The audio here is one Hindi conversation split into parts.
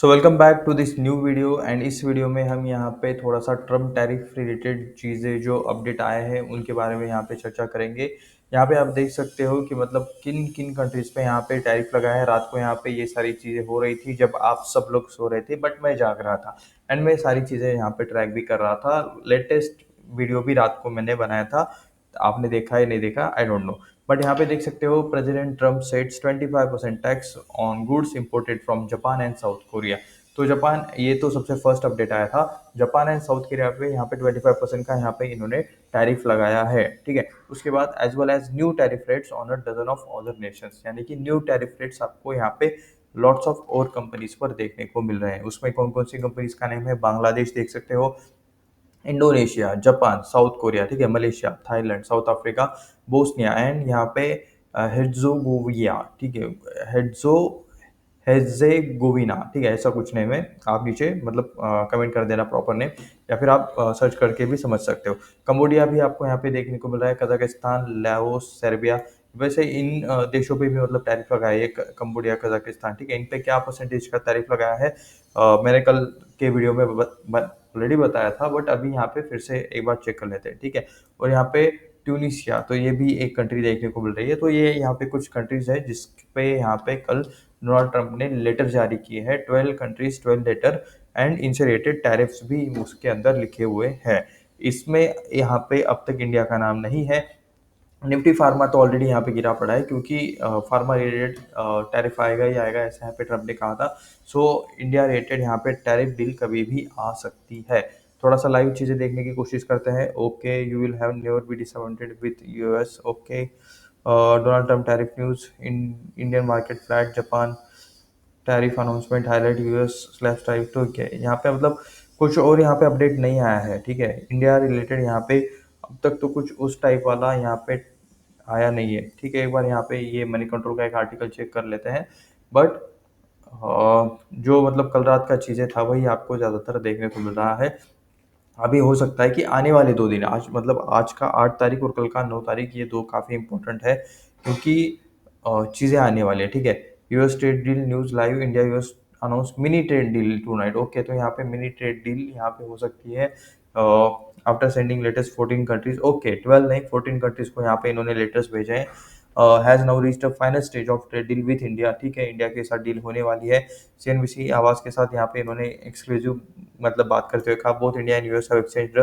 So welcome back to this new video and इस वीडियो में हम यहाँ पे थोड़ा सा ट्रम्प टैरिफ रिलेटेड चीज़ें जो अपडेट आए हैं उनके बारे में यहाँ पे चर्चा करेंगे। यहाँ पे आप देख सकते हो कि मतलब किन किन कंट्रीज़ पे यहाँ पे टैरिफ लगा है। रात को यहाँ पे ये सारी चीज़ें हो रही थी जब आप सब लोग सो रहे थे, बट मैं जाग रहा था एंड मैं सारी चीज़ें यहाँ पे ट्रैक भी कर रहा था। लेटेस्ट वीडियो भी रात को मैंने बनाया था, आपने देखा या नहीं देखा आई डोंट नो। बट यहाँ पे देख सकते हो president Trump sets 25% tax on goods imported from Japan and south Korea. तो जापान, ये तो सबसे फर्स्ट अपडेट आया था। जापान एंड साउथ कोरिया पे यहाँ पे 25% का यहाँ पे इन्होंने टैरिफ लगाया है, ठीक है। उसके बाद as well as new tariff rates on a dozen of other nations, यानी कि न्यू टैरिफ रेट्स आपको यहाँ पे लॉट्स ऑफ और कंपनीज पर देखने को मिल रहे हैं। उसमें कौन कौन सी कंपनीज का नेम है, बांग्लादेश देख सकते हो, इंडोनेशिया, जापान, साउथ कोरिया, ठीक है, Malaysia, Thailand, south Africa, Bosnia and यहाँ पे हेर्ज़ोगोविया, ठीक है, हेर्ज़ो हेर्ज़ेगोविना, ठीक है, ऐसा कुछ नेम है। आप नीचे मतलब कमेंट कर देना प्रॉपर नेम, या फिर आप सर्च करके भी समझ सकते हो। कंबोडिया भी आपको यहाँ पे देखने को मिल रहा है, कजाकिस्तान, लाओस, सर्बिया। वैसे इन देशों पे भी मतलब टैरिफ लगाया है, कंबोडिया, कजाकिस्तान, ठीक है। इन पे क्या परसेंटेज का टैरिफ लगाया है मैंने कल के वीडियो में ऑलरेडी बताया था, बट अभी यहाँ पे फिर से एक बार चेक कर लेते हैं, ठीक है। और यहाँ पे ट्यूनिसिया, तो ये भी एक कंट्री देखने को मिल रही है। तो ये यहाँ पे कुछ कंट्रीज है जिस पे यहाँ पे कल डोनाल्ड ट्रंप ने लेटर जारी किए हैं, 12 कंट्रीज 12 लेटर एंड इनसे रिलेटेड टैरिफ्स भी उसके अंदर लिखे हुए हैं। इसमें यहाँ पे अब तक इंडिया का नाम नहीं है। निफ्टी फार्मा तो ऑलरेडी यहाँ पे गिरा पड़ा है, क्योंकि फार्मा रिलेटेड टैरिफ आएगा ही आएगा, ऐसा यहाँ पे ट्रम्प ने कहा था। सो इंडिया रिलेटेड यहाँ पे टैरिफ डील कभी भी आ सकती है। थोड़ा सा लाइव चीज़ें देखने की कोशिश करते हैं। Okay, you will have never be disappointed with US. Okay, Donald Trump tariff news in Indian market flat, Japan tariff announcement highlight US slash tariff. तो क्या है यहाँ पे मतलब कुछ और यहाँ पे अपडेट नहीं आया है, ठीक है। इंडिया रिलेटेड यहाँ पे अब तक तो कुछ उस टाइप वाला यहाँ पे आया नहीं है, ठीक है। एक बार यहाँ पे ये मनी कंट्रोल का एक आर्टिकल चेक कर लेते हैं। बट जो मतलब कल रात का चीज़ें था वही आपको ज़्यादातर देखने को मिल रहा है। अभी हो सकता है कि आने वाले 2 दिन, आज मतलब आज का 8 तारीख और कल का 9 तारीख, ये 2 काफ़ी इंपॉर्टेंट है, क्योंकि चीज़ें आने वाली है, ठीक है। US trade deal news live, India US announce mini trade deal tonight. Okay, तो यहाँ पे मिनी ट्रेड डील यहाँ पे हो सकती है after sending latest 14 countries. Okay, 12 नहीं 14 कंट्रीज को यहाँ पे इन्होंने लेटर्स भेजे हैं। Has now reached a final stage of trade deal with India, ठीक है। इंडिया के साथ डील होने वाली है। सीएनबीसी आवाज़ के साथ यहाँ पे इन्होंने एक्सक्लूसिव मतलब बात करते हुए कहा, both India and US have exchanged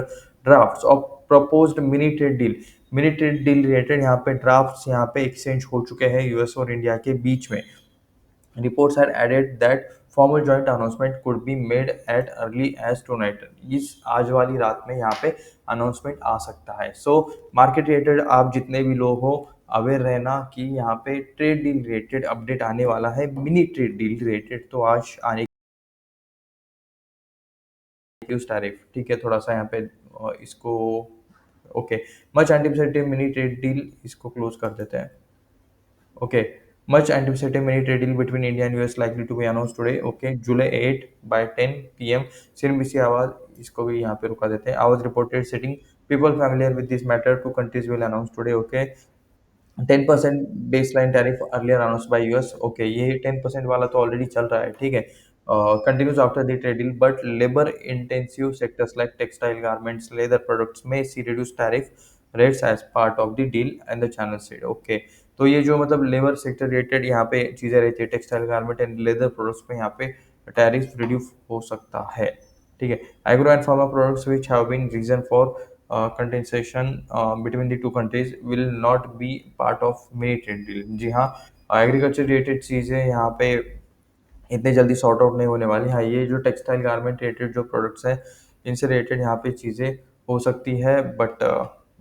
drafts of proposed mini trade deal. Mini trade deal related यहाँ पे ड्राफ्ट्स यहाँ पे एक्सचेंज हो चुके हैं यूएस और इंडिया के बीच में। Reports had added that formal joint announcement could be made at early as tonight। इस आज वाली रात में यहाँ पे अनाउंसमेंट आ सकता है। सो मार्केट रिलेटेड आप जितने भी लोग हो अवेयर रहना कि यहाँ पे ट्रेड डील रिलेटेड अपडेट आने वाला है। मिनी ट्रेड डील रिलेटेड तो आज आने की उस टैरिफ, ठीक है। थोड़ा सा यहाँ पे इसको okay, much anticipated mini trade deal, इसको क्लोज कर देते हैं। Okay. Much anticipated mini trade deal between India and US likely to be announced today. Okay. July 8 by 10 p.m. CNBC आवाज, इसको भी यहाँ पे रुका देते हैं। आवाज reported setting people familiar with this matter, two countries will announce today. Okay. 10% baseline tariff earlier announced by US। Okay, ये 10% वाला तो ऑलरेडी चल रहा है, ठीक है। Continues after the trade deal, but labour intensive sectors like textile, garments, leather products में see reduce tariff rates as part of the deal and the channel said. Okay, तो ये जो मतलब लेबर सेक्टर रिलेटेड यहाँ पे चीज़ें रहती है, textile, garment and leather products में यहाँ पे टैरिफ रिड्यूस हो सकता है, ठीक है। Agro and pharma products which have been reason for contention between the two countries will not be part of mini trade deal. जी हाँ, एग्रीकल्चर रिलेटेड चीज़ें यहाँ पे इतने जल्दी सॉर्ट आउट नहीं होने वाली। हाँ, ये जो टेक्सटाइल गारमेंट रिलेटेड जो प्रोडक्ट्स हैं इनसे रिलेटेड यहाँ पे चीज़ें हो सकती है, बट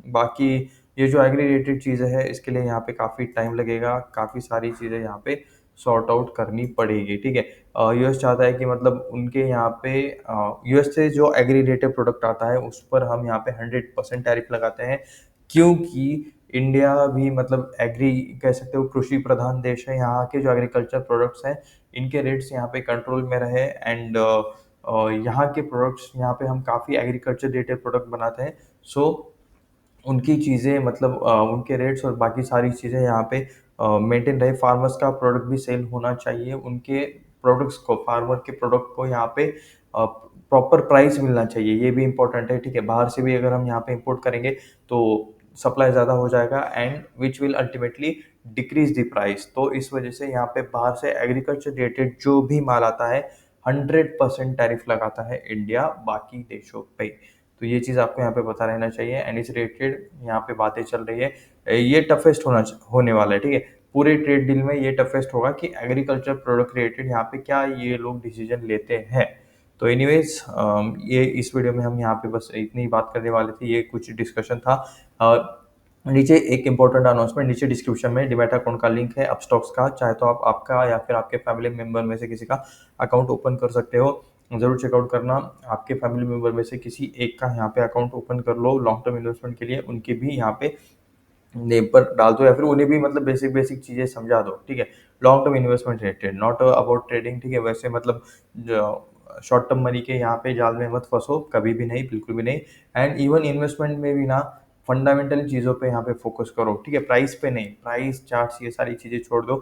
बाकी ये जो एग्री रिलेटेड चीज़ें हैं इसके लिए यहाँ पे काफ़ी टाइम लगेगा, काफ़ी सारी चीज़ें यहाँ पे सॉर्ट आउट करनी पड़ेगी, ठीक है। यूएस चाहता है कि मतलब उनके यहाँ पे यूएस से जो एग्री रिलेटेड प्रोडक्ट आता है उस पर हम यहाँ पे 100% टैरिफ लगाते हैं, क्योंकि इंडिया भी मतलब एग्री कह सकते हो कृषि प्रधान देश है। यहाँ के जो एग्रीकल्चर प्रोडक्ट्स हैं इनके रेट्स यहाँ पे कंट्रोल में रहे एंड यहाँ के प्रोडक्ट्स, यहाँ पे हम काफ़ी एग्रीकल्चर रिलेटेड प्रोडक्ट बनाते हैं। सो उनकी चीज़ें मतलब उनके रेट्स और बाकी सारी चीज़ें यहाँ पे मेंटेन रहे। फार्मर्स का प्रोडक्ट भी सेल होना चाहिए, उनके प्रोडक्ट्स को, फार्मर के प्रोडक्ट को यहाँ पे प्रॉपर प्राइस मिलना चाहिए, ये भी इम्पोर्टेंट है, ठीक है? बाहर से भी अगर हम यहाँ पे इम्पोर्ट करेंगे तो सप्लाई ज़्यादा हो जाएगा and which will ultimately decrease the price. तो इस वजह से यहाँ पे बाहर से एग्रीकल्चर रिलेटेड जो भी माल आता है 100% टैरिफ लगाता है इंडिया बाकी देशों पे। तो ये चीज़ आपको यहाँ पे पता रहना चाहिए एंड इस रिलेटेड यहाँ पे बातें चल रही है। ये टफेस्ट होने वाला है, ठीक है? पूरे ट्रेड डील में ये टफेस्ट होगा कि एग्रीकल्चर प्रोडक्ट रिलेटेड यहाँ पे क्या ये लोग डिसीजन लेते हैं। तो एनीवेज़ ये इस वीडियो में हम यहाँ पे बस इतनी ही बात करने वाले थे, ये कुछ डिस्कशन था। नीचे एक इम्पोर्टेंट अनाउंसमेंट, नीचे डिस्क्रिप्शन में डीमैट अकाउंट का लिंक है अपस्टॉक्स का, चाहे तो आप आपका या फिर आपके फैमिली मेंबर में से किसी का अकाउंट ओपन कर सकते हो। ज़रूर चेकआउट करना, आपके फैमिली मेंबर में से किसी एक का यहाँ पे अकाउंट ओपन कर लो लॉन्ग टर्म इन्वेस्टमेंट के लिए, उनके भी यहाँ पे नेम पर डाल दो या फिर उन्हें भी मतलब बेसिक चीज़ें समझा दो, ठीक है? Long term investment related, not about trading, ठीक है? वैसे मतलब शॉर्ट टर्म मनी के यहाँ पे जाल में मत फंसो, कभी भी नहीं, बिल्कुल भी नहीं। एंड इवन इन्वेस्टमेंट में भी ना फंडामेंटल चीज़ों पे यहाँ पे फोकस करो, ठीक है? प्राइस पे नहीं, प्राइस चार्ट्स ये सारी चीज़ें छोड़ दो,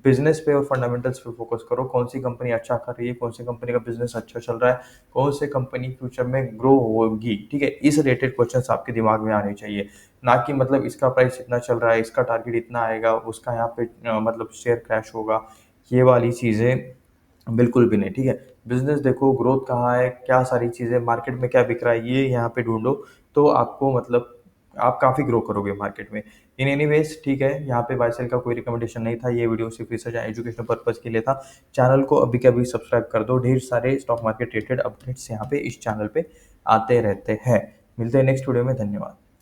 बिजनेस पे और फंडामेंटल्स पे फोकस करो। कौन सी कंपनी अच्छा कर रही है, कौन सी कंपनी का बिजनेस अच्छा चल रहा है, कौन सी कंपनी फ्यूचर में ग्रो होगी, ठीक है? इस रिलेटेड क्वेश्चंस आपके दिमाग में आने चाहिए, ना कि मतलब इसका प्राइस इतना चल रहा है, इसका टारगेट इतना आएगा, उसका यहाँ पे मतलब शेयर क्रैश होगा, ये वाली चीज़ें बिल्कुल भी नहीं, ठीक है? बिज़नेस देखो, ग्रोथ कहाँ है, क्या सारी चीज़ें मार्केट में क्या बिक रहा है, ये यहाँ पे ढूँढो, तो आपको मतलब आप काफ़ी ग्रो करोगे मार्केट में। इन एनीवेज़ ठीक है, यहाँ पे बाय सेल का कोई रिकमेंडेशन नहीं था, ये वीडियो सिर्फ़ रिसर्च एंड एजुकेशनल पर्पज़ के लिए था। चैनल को अभी के अभी सब्सक्राइब कर दो, ढेर सारे स्टॉक मार्केट रिलेटेड अपडेट्स यहाँ पे इस चैनल पे आते रहते हैं। मिलते हैं नेक्स्ट वीडियो में, धन्यवाद।